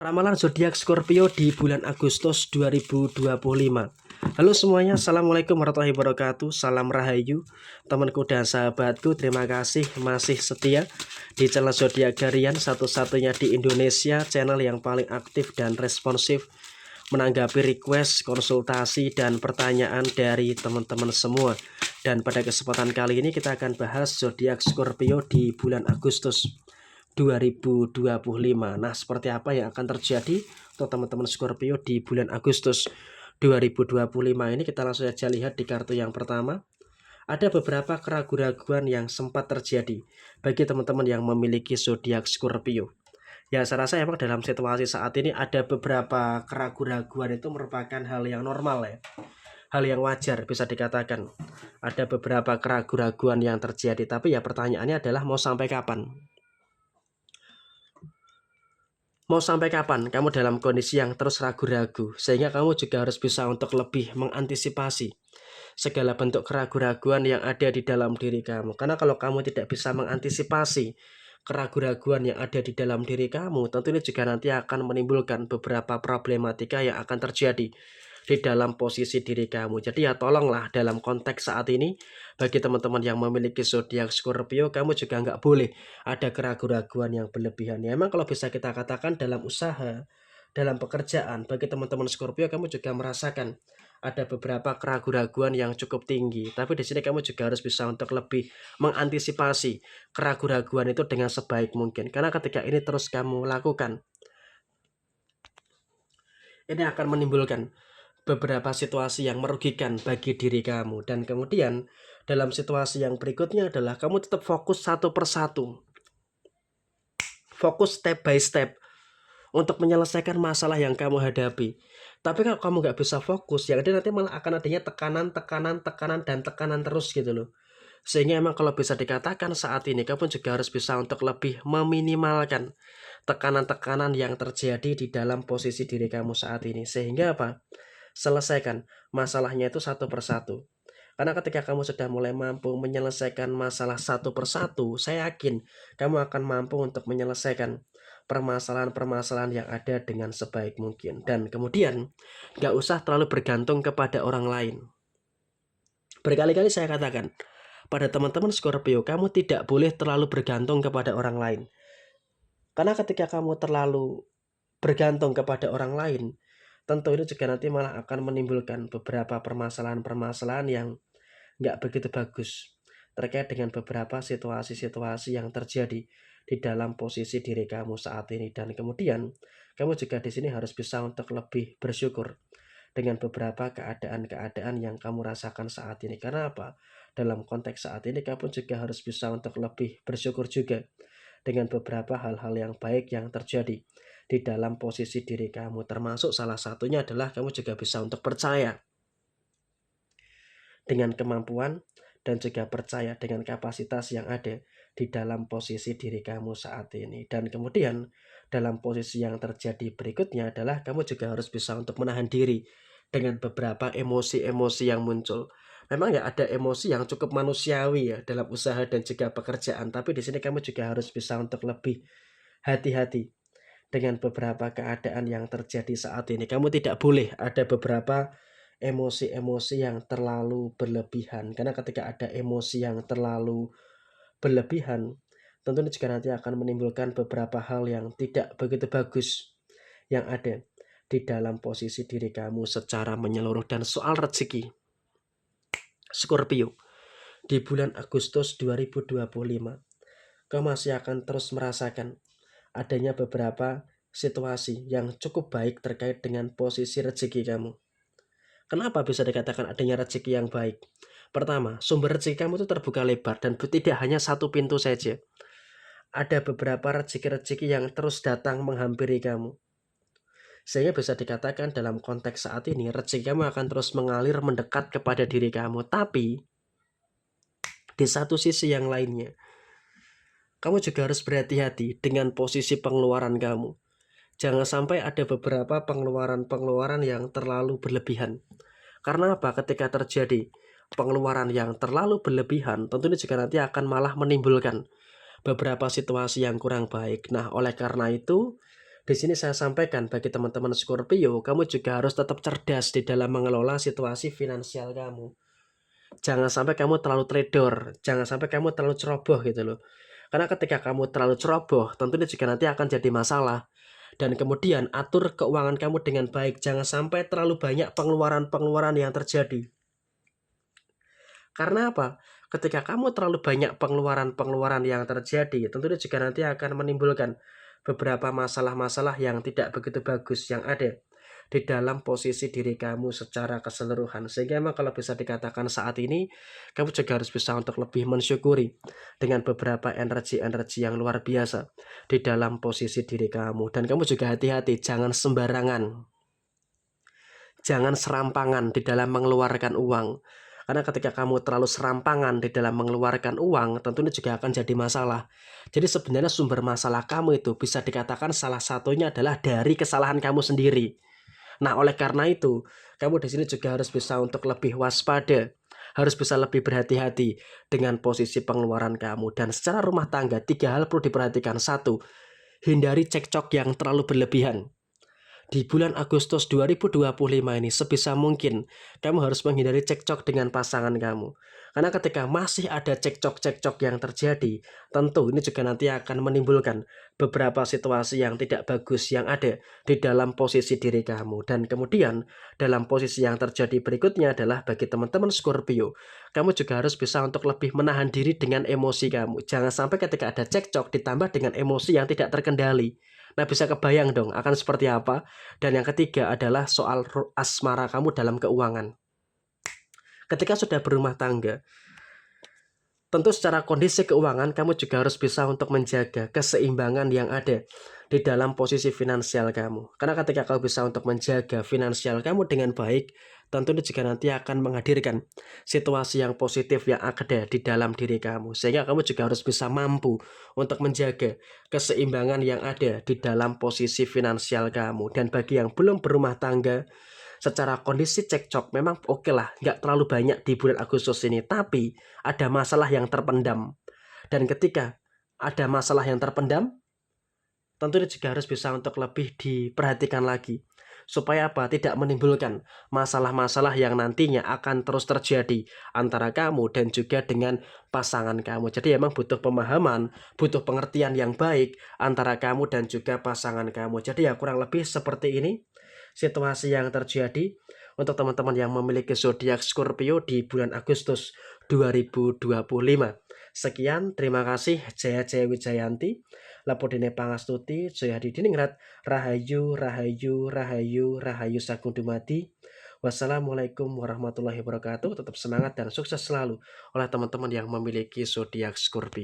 Ramalan zodiak Scorpio di bulan Agustus 2025. Halo semuanya, assalamualaikum warahmatullahi wabarakatuh. Salam rahayu, temanku dan sahabatku. Terima kasih masih setia di channel zodiak Harian, satu-satunya di Indonesia, channel yang paling aktif dan responsif menanggapi request, konsultasi, dan pertanyaan dari teman-teman semua. Dan pada kesempatan kali ini kita akan bahas zodiak Scorpio di bulan Agustus 2025. Nah, seperti apa yang akan terjadi untuk teman-teman Scorpio di bulan Agustus 2025 ini? Kita langsung saja lihat di kartu yang pertama. Ada beberapa keraguan-keraguan yang sempat terjadi bagi teman-teman yang memiliki zodiak Scorpio. Ya, saya rasa emang dalam situasi saat ini ada beberapa keraguan-keraguan itu merupakan hal yang normal ya. Hal yang wajar bisa dikatakan. Ada beberapa keraguan-keraguan yang terjadi, tapi ya pertanyaannya adalah mau sampai kapan? Mau sampai kapan kamu dalam kondisi yang terus ragu-ragu, sehingga kamu juga harus bisa untuk lebih mengantisipasi segala bentuk keraguan-raguan yang ada di dalam diri kamu. Karena kalau kamu tidak bisa mengantisipasi keraguan-raguan yang ada di dalam diri kamu, tentu ini juga nanti akan menimbulkan beberapa problematika yang akan terjadi di dalam posisi diri kamu. Jadi ya tolonglah dalam konteks saat ini, bagi teman-teman yang memiliki zodiak Scorpio, kamu juga nggak boleh ada keraguan-raguan yang berlebihan. Ya emang kalau bisa kita katakan dalam usaha, dalam pekerjaan, bagi teman-teman Scorpio kamu juga merasakan ada beberapa keraguan-raguan yang cukup tinggi. Tapi di sini kamu juga harus bisa untuk lebih mengantisipasi keraguan-raguan itu dengan sebaik mungkin. Karena ketika ini terus kamu lakukan, ini akan menimbulkan beberapa situasi yang merugikan bagi diri kamu. Dan kemudian dalam situasi yang berikutnya adalah kamu tetap fokus satu persatu, fokus step by step untuk menyelesaikan masalah yang kamu hadapi. Tapi kalau kamu nggak bisa fokus, yang ada nanti malah akan adanya tekanan, dan tekanan terus gitu loh. Sehingga emang kalau bisa dikatakan saat ini kamu juga harus bisa untuk lebih meminimalkan tekanan-tekanan yang terjadi di dalam posisi diri kamu saat ini. Sehingga apa? Selesaikan masalahnya itu satu persatu. Karena ketika kamu sudah mulai mampu menyelesaikan masalah satu persatu, saya yakin kamu akan mampu untuk menyelesaikan permasalahan-permasalahan yang ada dengan sebaik mungkin. Dan kemudian gak usah terlalu bergantung kepada orang lain. Berkali-kali saya katakan pada teman-teman Scorpio, kamu tidak boleh terlalu bergantung kepada orang lain. Karena ketika kamu terlalu bergantung kepada orang lain, tentu itu juga nanti malah akan menimbulkan beberapa permasalahan-permasalahan yang nggak begitu bagus terkait dengan beberapa situasi-situasi yang terjadi di dalam posisi diri kamu saat ini. Dan kemudian kamu juga di sini harus bisa untuk lebih bersyukur dengan beberapa keadaan-keadaan yang kamu rasakan saat ini. Karena apa? Dalam konteks saat ini kamu juga harus bisa untuk lebih bersyukur juga dengan beberapa hal-hal yang baik yang terjadi di dalam posisi diri kamu. Termasuk salah satunya adalah kamu juga bisa untuk percaya dengan kemampuan dan juga percaya dengan kapasitas yang ada di dalam posisi diri kamu saat ini. Dan kemudian dalam posisi yang terjadi berikutnya adalah kamu juga harus bisa untuk menahan diri dengan beberapa emosi-emosi yang muncul. Memang ya ada emosi yang cukup manusiawi ya dalam usaha dan juga pekerjaan, tapi di sini kamu juga harus bisa untuk lebih hati-hati dengan beberapa keadaan yang terjadi saat ini. Kamu tidak boleh ada beberapa emosi-emosi yang terlalu berlebihan, karena ketika ada emosi yang terlalu berlebihan, tentunya juga nanti akan menimbulkan beberapa hal yang tidak begitu bagus yang ada di dalam posisi diri kamu secara menyeluruh. Dan soal rezeki Scorpio di bulan Agustus 2025, kamu masih akan terus merasakan adanya beberapa situasi yang cukup baik terkait dengan posisi rezeki kamu. Kenapa bisa dikatakan adanya rezeki yang baik? Pertama, sumber rezeki kamu itu terbuka lebar dan tidak hanya satu pintu saja. Ada beberapa rezeki-rezeki yang terus datang menghampiri kamu. Sehingga bisa dikatakan dalam konteks saat ini rezeki kamu akan terus mengalir mendekat kepada diri kamu. Tapi di satu sisi yang lainnya, kamu juga harus berhati-hati dengan posisi pengeluaran kamu. Jangan sampai ada beberapa pengeluaran-pengeluaran yang terlalu berlebihan. Karena apa? Ketika terjadi pengeluaran yang terlalu berlebihan, tentunya juga nanti akan malah menimbulkan beberapa situasi yang kurang baik. Nah, oleh karena itu, Di sini saya sampaikan bagi teman-teman Scorpio, kamu juga harus tetap cerdas di dalam mengelola situasi finansial kamu. Jangan sampai kamu terlalu trader, jangan sampai kamu terlalu ceroboh gitu loh. Karena ketika kamu terlalu ceroboh, tentunya juga nanti akan jadi masalah. Dan kemudian atur keuangan kamu dengan baik, jangan sampai terlalu banyak pengeluaran-pengeluaran yang terjadi. Karena apa? Ketika kamu terlalu banyak pengeluaran-pengeluaran yang terjadi, tentunya juga nanti akan menimbulkan beberapa masalah-masalah yang tidak begitu bagus yang ada di dalam posisi diri kamu secara keseluruhan. Sehingga memang kalau bisa dikatakan saat ini, kamu juga harus bisa untuk lebih mensyukuri dengan beberapa energi-energi yang luar biasa di dalam posisi diri kamu. Dan kamu juga hati-hati, jangan sembarangan, jangan serampangan di dalam mengeluarkan uang. Karena ketika kamu terlalu serampangan di dalam mengeluarkan uang, tentunya juga akan jadi masalah. Jadi sebenarnya sumber masalah kamu itu bisa dikatakan salah satunya adalah dari kesalahan kamu sendiri. Nah, oleh karena itu, kamu di sini juga harus bisa untuk lebih waspada, harus bisa lebih berhati-hati dengan posisi pengeluaran kamu. Dan secara rumah tangga, 3 hal perlu diperhatikan. 1, hindari cekcok yang terlalu berlebihan. Di bulan Agustus 2025 ini sebisa mungkin kamu harus menghindari cekcok dengan pasangan kamu. Karena ketika masih ada cekcok-cekcok yang terjadi, tentu ini juga nanti akan menimbulkan beberapa situasi yang tidak bagus yang ada di dalam posisi diri kamu. Dan kemudian dalam posisi yang terjadi berikutnya adalah bagi teman-teman Scorpio, kamu juga harus bisa untuk lebih menahan diri dengan emosi kamu. Jangan sampai ketika ada cekcok ditambah dengan emosi yang tidak terkendali. Nah, bisa kebayang dong akan seperti apa. Dan yang ketiga adalah soal asmara kamu dalam keuangan. Ketika sudah berumah tangga, tentu secara kondisi keuangan kamu juga harus bisa untuk menjaga keseimbangan yang ada di dalam posisi finansial kamu. Karena ketika kamu bisa untuk menjaga finansial kamu dengan baik, tentu ini juga nanti akan menghadirkan situasi yang positif yang ada di dalam diri kamu. Sehingga kamu juga harus bisa mampu untuk menjaga keseimbangan yang ada di dalam posisi finansial kamu. Dan bagi yang belum berumah tangga, secara kondisi cekcok memang oke lah, nggak terlalu banyak di bulan Agustus ini, tapi ada masalah yang terpendam. Dan ketika ada masalah yang terpendam, tentunya juga harus bisa untuk lebih diperhatikan lagi. Supaya apa? Tidak menimbulkan masalah-masalah yang nantinya akan terus terjadi antara kamu dan juga dengan pasangan kamu. Jadi emang butuh pemahaman, butuh pengertian yang baik antara kamu dan juga pasangan kamu. Jadi ya kurang lebih seperti ini situasi yang terjadi untuk teman-teman yang memiliki zodiak Scorpio di bulan Agustus 2025. Sekian, terima kasih. Jaya Jaya Wijayanti, Lapodene Pangastuti, Jaya Hadi Diningrat, Rahayu, Rahayu, Rahayu, Rahayu Sagung Dumadi. Wassalamualaikum warahmatullahi wabarakatuh. Tetap semangat dan sukses selalu oleh teman-teman yang memiliki zodiak Scorpio.